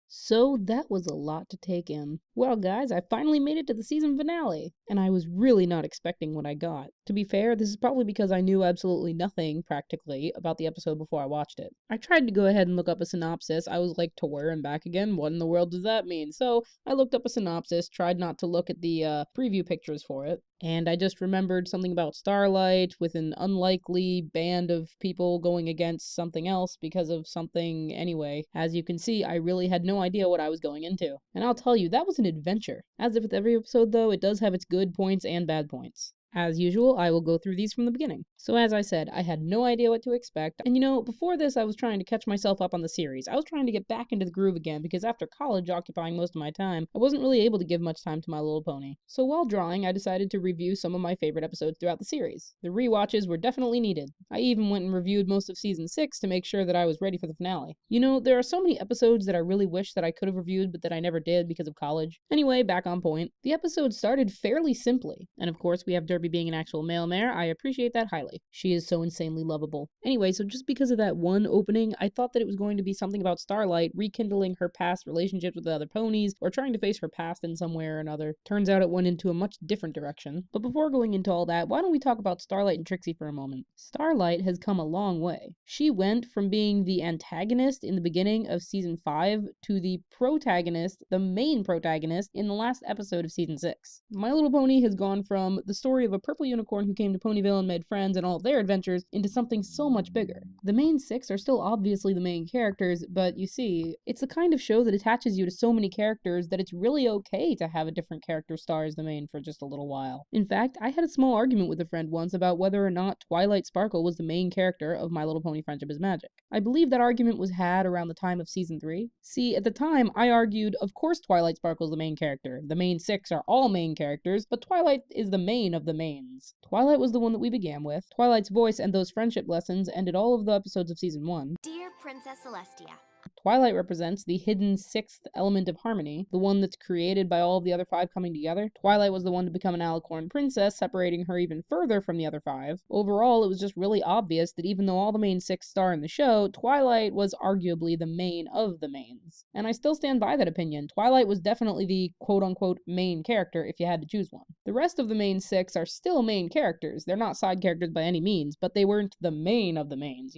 So that was a lot to take in. Well, guys, I finally made it to the season finale, and I was really not expecting what I got. To be fair, this is probably because I knew absolutely nothing, practically, about the episode before I watched it. I tried to go ahead and look up a synopsis. I was like, to where and back again? What in the world does that mean? So I looked up a synopsis, tried not to look at the preview pictures for it, and I just remembered something about Starlight with an unlikely band of people going against something else because of something anyway. As you can see, I really had no idea what I was going into. And I'll tell you, that was an adventure. As if with every episode though, it does have its good points and bad points. As usual, I will go through these from the beginning. So as I said, I had no idea what to expect, and before this I was trying to catch myself up on the series. I was trying to get back into the groove again because after college occupying most of my time, I wasn't really able to give much time to My Little Pony. So while drawing, I decided to review some of my favorite episodes throughout the series. The rewatches were definitely needed. I even went and reviewed most of season 6 to make sure that I was ready for the finale. There are so many episodes that I really wish that I could have reviewed but that I never did because of college. Anyway, back on point. The episode started fairly simply, and of course we have Derby being an actual male mare. I appreciate that highly. She is so insanely lovable. Anyway, so just because of that one opening, I thought that it was going to be something about Starlight rekindling her past relationships with the other ponies, or trying to face her past in some way or another. Turns out it went into a much different direction. But before going into all that, why don't we talk about Starlight and Trixie for a moment? Starlight has come a long way. She went from being the antagonist in the beginning of season 5 to the protagonist, the main protagonist, in the last episode of season 6. My Little Pony has gone from the story of a purple unicorn who came to Ponyville and made friends and all of their adventures into something so much bigger. The main 6 are still obviously the main characters, but you see, it's the kind of show that attaches you to so many characters that it's really okay to have a different character star as the main for just a little while. In fact, I had a small argument with a friend once about whether or not Twilight Sparkle was the main character of My Little Pony Friendship is Magic. I believe that argument was had around the time of season 3. See, at the time, I argued, of course Twilight Sparkle is the main character. The main 6 are all main characters, but Twilight is the main of the mains. Twilight was the one that we began with. Twilight's voice and those friendship lessons ended all of the episodes of season 1. Dear Princess Celestia, Twilight represents the hidden 6th element of harmony, the one that's created by all of the other 5 coming together. Twilight was the one to become an alicorn princess, separating her even further from the other 5. Overall, it was just really obvious that even though all the main 6 star in the show, Twilight was arguably the main of the mains. And I still stand by that opinion. Twilight was definitely the quote-unquote main character if you had to choose one. The rest of the main 6 are still main characters. They're not side characters by any means, but they weren't the main of the mains,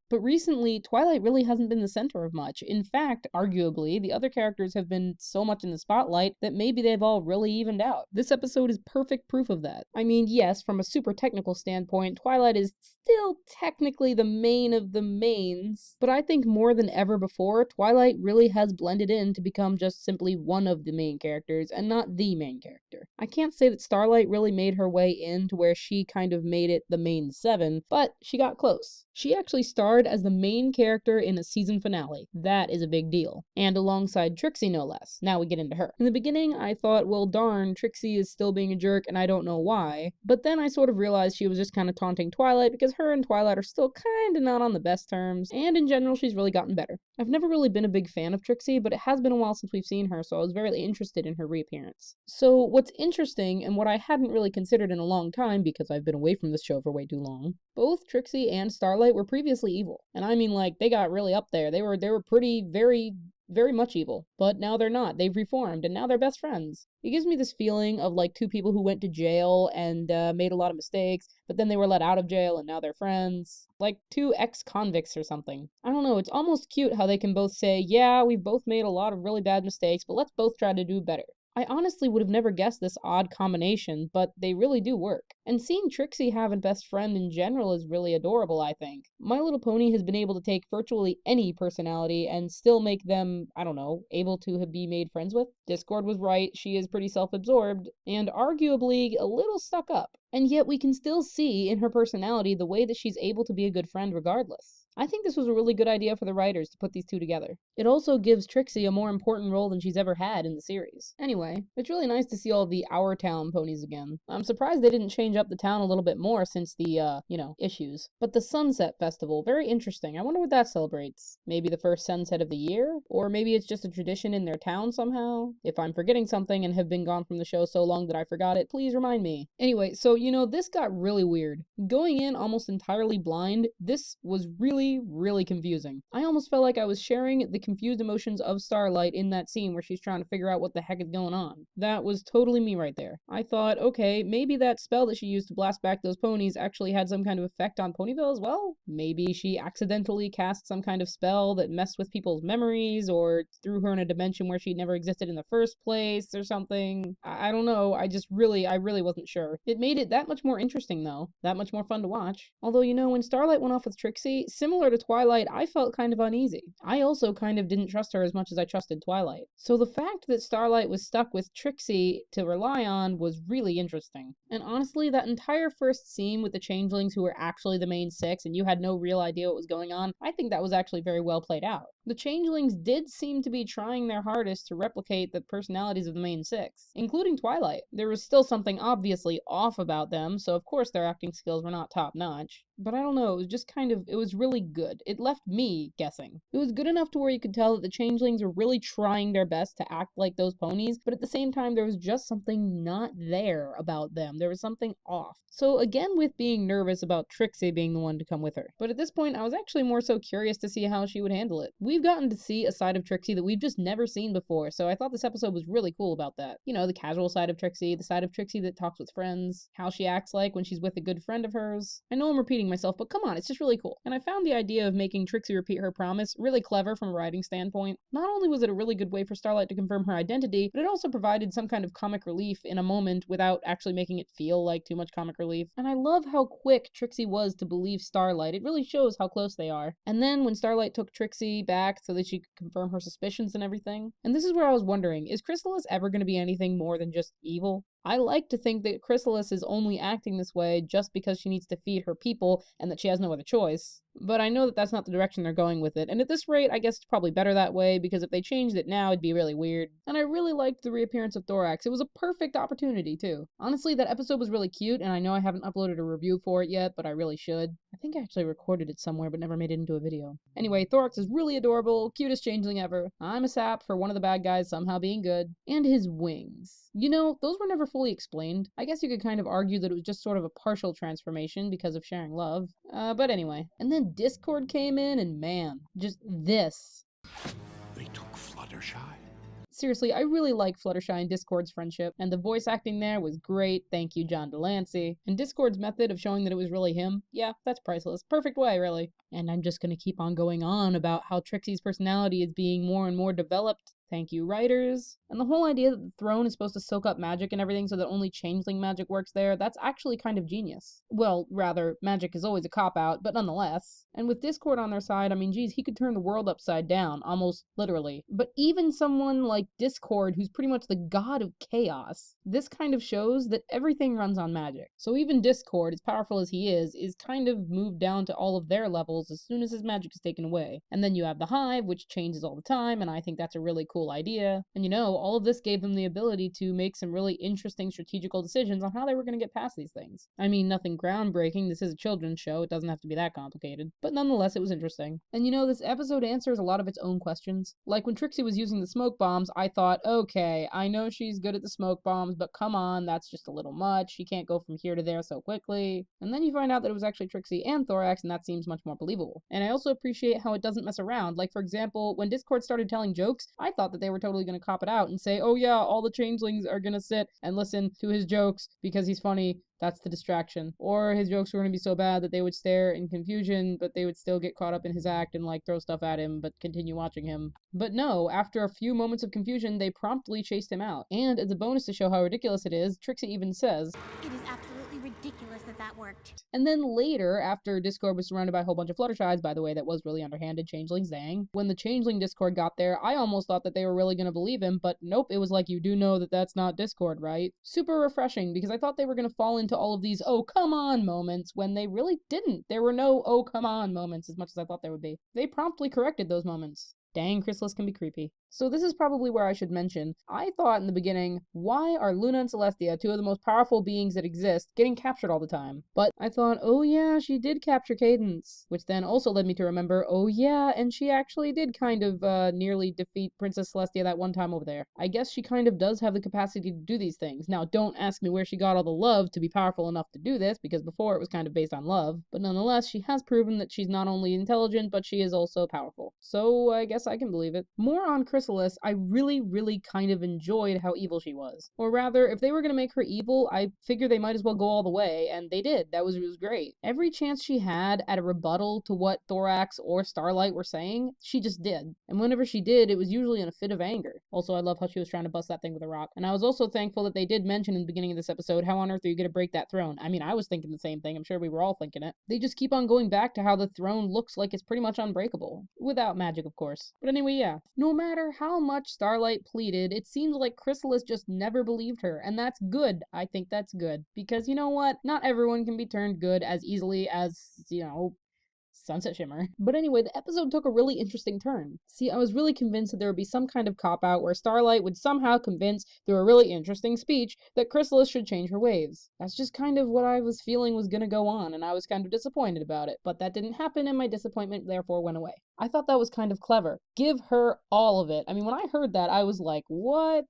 But recently, Twilight really hasn't been the center of much. In fact, arguably, the other characters have been so much in the spotlight that maybe they've all really evened out. This episode is perfect proof of that. I mean, yes, from a super technical standpoint, Twilight is still technically the main of the mains, but I think more than ever before, Twilight really has blended in to become just simply one of the main characters and not the main character. I can't say that Starlight really made her way in to where she kind of made it the main 7, but she got close. She actually starred as the main character in a season finale. That is a big deal. And alongside Trixie, no less. Now we get into her. In the beginning, I thought, well darn, Trixie is still being a jerk and I don't know why. But then I sort of realized she was just kind of taunting Twilight because her and Twilight are still kind of not on the best terms. And in general, she's really gotten better. I've never really been a big fan of Trixie, but it has been a while since we've seen her, so I was very interested in her reappearance. So what's interesting, and what I hadn't really considered in a long time because I've been away from this show for way too long, both Trixie and Starlight were previously evil. And I mean, like, they got really up there. They were pretty, very much evil. But now they're not. They've reformed, and now they're best friends. It gives me this feeling of like two people who went to jail and made a lot of mistakes, but then they were let out of jail and now they're friends. Like two ex-convicts or something. I don't know, it's almost cute how they can both say, yeah, we've both made a lot of really bad mistakes, but let's both try to do better. I honestly would have never guessed this odd combination, but they really do work. And seeing Trixie have a best friend in general is really adorable, I think. My Little Pony has been able to take virtually any personality and still make them, I don't know, able to be made friends with. Discord was right, she is pretty self-absorbed, and arguably a little stuck up. And yet we can still see in her personality the way that she's able to be a good friend regardless. I think this was a really good idea for the writers to put these two together. It also gives Trixie a more important role than she's ever had in the series. Anyway, it's really nice to see all the Our Town ponies again. I'm surprised they didn't change up the town a little bit more since the, issues. But the Sunset Festival, very interesting. I wonder what that celebrates. Maybe the first sunset of the year? Or maybe it's just a tradition in their town somehow? If I'm forgetting something and have been gone from the show so long that I forgot it, please remind me. Anyway, so this got really weird. Going in almost entirely blind, this was really really, really confusing. I almost felt like I was sharing the confused emotions of Starlight in that scene where she's trying to figure out what the heck is going on. That was totally me right there. I thought, okay, maybe that spell that she used to blast back those ponies actually had some kind of effect on Ponyville as well? Maybe she accidentally cast some kind of spell that messed with people's memories or threw her in a dimension where she never existed in the first place or something. I don't know. I really wasn't sure. It made it that much more interesting though. That much more fun to watch. Although, you know, when Starlight went off with Trixie, similar to Twilight, I felt kind of uneasy. I also kind of didn't trust her as much as I trusted Twilight. So the fact that Starlight was stuck with Trixie to rely on was really interesting. And honestly, that entire first scene with the changelings who were actually the main six and you had no real idea what was going on, I think that was actually very well played out. The changelings did seem to be trying their hardest to replicate the personalities of the main six, including Twilight. There was still something obviously off about them, so of course their acting skills were not top notch. But I don't know, it was just it was really good. It left me guessing. It was good enough to where you could tell that the changelings were really trying their best to act like those ponies, but at the same time there was just something not there about them. There was something off. So again, with being nervous about Trixie being the one to come with her. But at this point, I was actually more so curious to see how she would handle it. We've gotten to see a side of Trixie that we've just never seen before, so I thought this episode was really cool about that. You know, the casual side of Trixie, the side of Trixie that talks with friends, how she acts like when she's with a good friend of hers. I know I'm repeating myself, but come on, it's just really cool. And I found the idea of making Trixie repeat her promise really clever from a writing standpoint. Not only was it a really good way for Starlight to confirm her identity, but it also provided some kind of comic relief in a moment without actually making it feel like too much comic relief. And I love how quick Trixie was to believe Starlight. It really shows how close they are. And then when Starlight took Trixie back so that she could confirm her suspicions and everything. And this is where I was wondering, is Chrysalis ever going to be anything more than just evil? I like to think that Chrysalis is only acting this way just because she needs to feed her people and that she has no other choice. But I know that that's not the direction they're going with it, and at this rate, I guess it's probably better that way, because if they changed it now, it'd be really weird. And I really liked the reappearance of Thorax. It was a perfect opportunity, too. Honestly, that episode was really cute, and I know I haven't uploaded a review for it yet, but I really should. I think I actually recorded it somewhere, but never made it into a video. Anyway, Thorax is really adorable, cutest changeling ever. I'm a sap for one of the bad guys somehow being good. And his wings. You know, those were never fully explained. I guess you could kind of argue that it was just sort of a partial transformation because of sharing love. But anyway. And then Discord came in and man, just this. They took Fluttershy. Seriously, I really like Fluttershy and Discord's friendship, and the voice acting there was great, thank you John Delancey. And Discord's method of showing that it was really him, yeah, that's priceless. Perfect way, really. And I'm just gonna keep on going on about how Trixie's personality is being more and more developed. Thank you, writers. And the whole idea that the throne is supposed to soak up magic and everything so that only changeling magic works there, that's actually kind of genius. Well, rather, magic is always a cop-out, but nonetheless. And with Discord on their side, I mean, geez, he could turn the world upside down, almost literally. But even someone like Discord, who's pretty much the god of chaos, this kind of shows that everything runs on magic. So even Discord, as powerful as he is kind of moved down to all of their levels as soon as his magic is taken away. And then you have the Hive, which changes all the time, and I think that's a really cool idea. And you know, all of this gave them the ability to make some really interesting strategical decisions on how they were going to get past these things. I mean, nothing groundbreaking, this is a children's show, it doesn't have to be that complicated. But nonetheless, it was interesting. And you know, this episode answers a lot of its own questions. Like when Trixie was using the smoke bombs, I thought, okay, I know she's good at the smoke bombs, but come on, that's just a little much. She can't go from here to there so quickly. And then you find out that it was actually Trixie and Thorax, and that seems much more believable. And I also appreciate how it doesn't mess around. Like, for example, when Discord started telling jokes, I thought that they were totally going to cop it out and say, oh yeah, all the changelings are gonna sit and listen to his jokes because he's funny. That's the distraction. Or his jokes were going to be so bad that they would stare in confusion, but they would still get caught up in his act and like throw stuff at him, but continue watching him. But no, after a few moments of confusion, they promptly chased him out. And as a bonus to show how ridiculous it is, Trixie even says, "It is absolutely ridiculous that worked." And then later, after Discord was surrounded by a whole bunch of Fluttershies, by the way, that was really underhanded, changelings, dang. When the changeling Discord got there, I almost thought that they were really going to believe him, but nope, it was like, you do know that that's not Discord, right? Super refreshing, because I thought they were going to fall into all of these oh come on moments when they really didn't. There were no oh come on moments as much as I thought there would be. They promptly corrected those moments. Dang, Chrysalis can be creepy. So this is probably where I should mention, I thought in the beginning, why are Luna and Celestia, two of the most powerful beings that exist, getting captured all the time? But I thought, oh yeah, she did capture Cadance, which then also led me to remember, oh yeah, and she actually did kind of nearly defeat Princess Celestia that one time over there. I guess she kind of does have the capacity to do these things. Now, don't ask me where she got all the love to be powerful enough to do this, because before it was kind of based on love, but nonetheless, she has proven that she's not only intelligent, but she is also powerful. So I guess I can believe it. More on Chrysalis, I really kind of enjoyed how evil she was. Or rather, if they were gonna make her evil, I figure they might as well go all the way, and they did. It was great. Every chance she had at a rebuttal to what Thorax or Starlight were saying, she just did. And whenever she did, it was usually in a fit of anger. Also, I love how she was trying to bust that thing with a rock. And I was also thankful that they did mention in the beginning of this episode, how on earth are you gonna break that throne? I mean, I was thinking the same thing. I'm sure we were all thinking it. They just keep on going back to how the throne looks like it's pretty much unbreakable. Without magic, of course. But anyway, yeah. No matter how much Starlight pleaded, it seems like Chrysalis just never believed her, and that's good. I think that's good. Because you know what? Not everyone can be turned good as easily as, Sunset Shimmer. But anyway, the episode took a really interesting turn. See, I was really convinced that there would be some kind of cop-out where Starlight would somehow convince, through a really interesting speech, that Chrysalis should change her ways. That's just kind of what I was feeling was gonna go on, and I was kind of disappointed about it. But that didn't happen, and my disappointment therefore went away. I thought that was kind of clever. Give her all of it. I mean, when I heard that, I was like, what?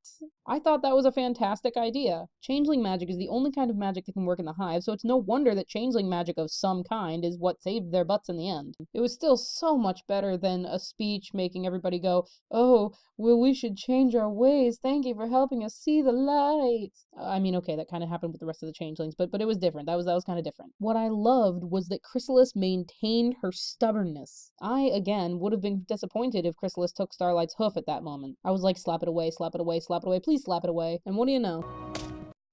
I thought that was a fantastic idea. Changeling magic is the only kind of magic that can work in the hive, so it's no wonder that changeling magic of some kind is what saved their butts in the end. It was still so much better than a speech making everybody go, oh, well, we should change our ways. Thank you for helping us see the light. I mean, okay, that kind of happened with the rest of the changelings, but it was different. That was kind of different. What I loved was that Chrysalis maintained her stubbornness. I, again, would have been disappointed if Chrysalis took Starlight's hoof at that moment. I was like, slap it away, slap it away, slap it away, please slap it away. And what do you know?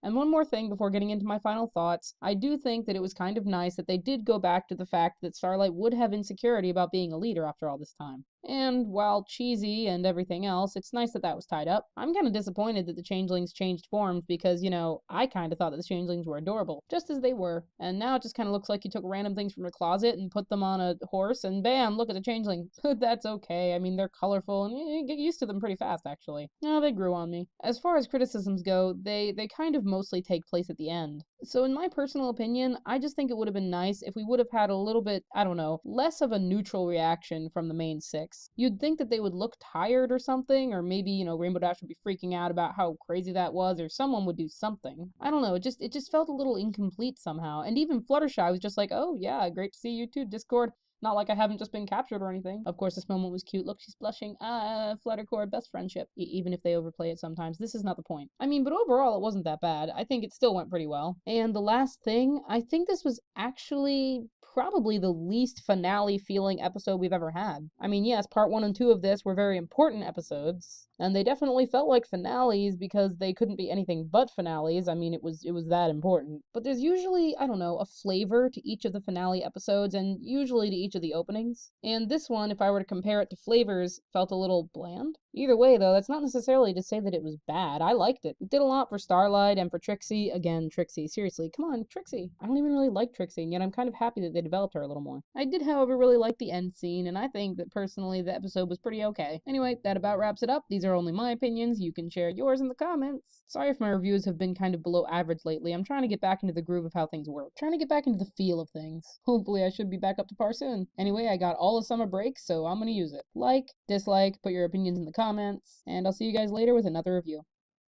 And one more thing before getting into my final thoughts, I do think that it was kind of nice that they did go back to the fact that Starlight would have insecurity about being a leader after all this time. And while cheesy and everything else, it's nice that that was tied up. I'm kind of disappointed that the changelings changed forms because, I kind of thought that the changelings were adorable, just as they were. And now it just kind of looks like you took random things from the closet and put them on a horse and bam, look at the changeling. That's okay. I mean, they're colorful and you get used to them pretty fast, actually. No, they grew on me. As far as criticisms go, they kind of mostly take place at the end. So in my personal opinion, I just think it would have been nice if we would have had a little bit, I don't know, less of a neutral reaction from the main six. You'd think that they would look tired or something, or maybe, Rainbow Dash would be freaking out about how crazy that was, or someone would do something. I don't know, it just felt a little incomplete somehow. And even Fluttershy was just like, oh yeah, great to see you too, Discord. Not like I haven't just been captured or anything. Of course, this moment was cute. Look, she's blushing. Fluttercore, best friendship. Even if they overplay it sometimes, this is not the point. I mean, but overall, it wasn't that bad. I think it still went pretty well. And the last thing, I think this was actually probably the least finale feeling episode we've ever had. I mean, yes, part 1 and 2 of this were very important episodes, and they definitely felt like finales because they couldn't be anything but finales. I mean, it was that important. But there's usually, I don't know, a flavor to each of the finale episodes and usually to each of the openings. And this one, if I were to compare it to flavors, felt a little bland. Either way, though, that's not necessarily to say that it was bad. I liked it. It did a lot for Starlight and for Trixie. Again, Trixie. Seriously, come on, Trixie. I don't even really like Trixie, and yet I'm kind of happy that they developed her a little more. I did, however, really like the end scene, and I think that personally the episode was pretty okay. Anyway, that about wraps it up. These are only my opinions. You can share yours in the comments. Sorry if my reviews have been kind of below average lately. I'm trying to get back into the groove of how things work. Trying to get back into the feel of things. Hopefully I should be back up to par soon. Anyway, I got all the summer break, so I'm gonna use it. Like, dislike, put your opinions in the comments, and I'll see you guys later with another review.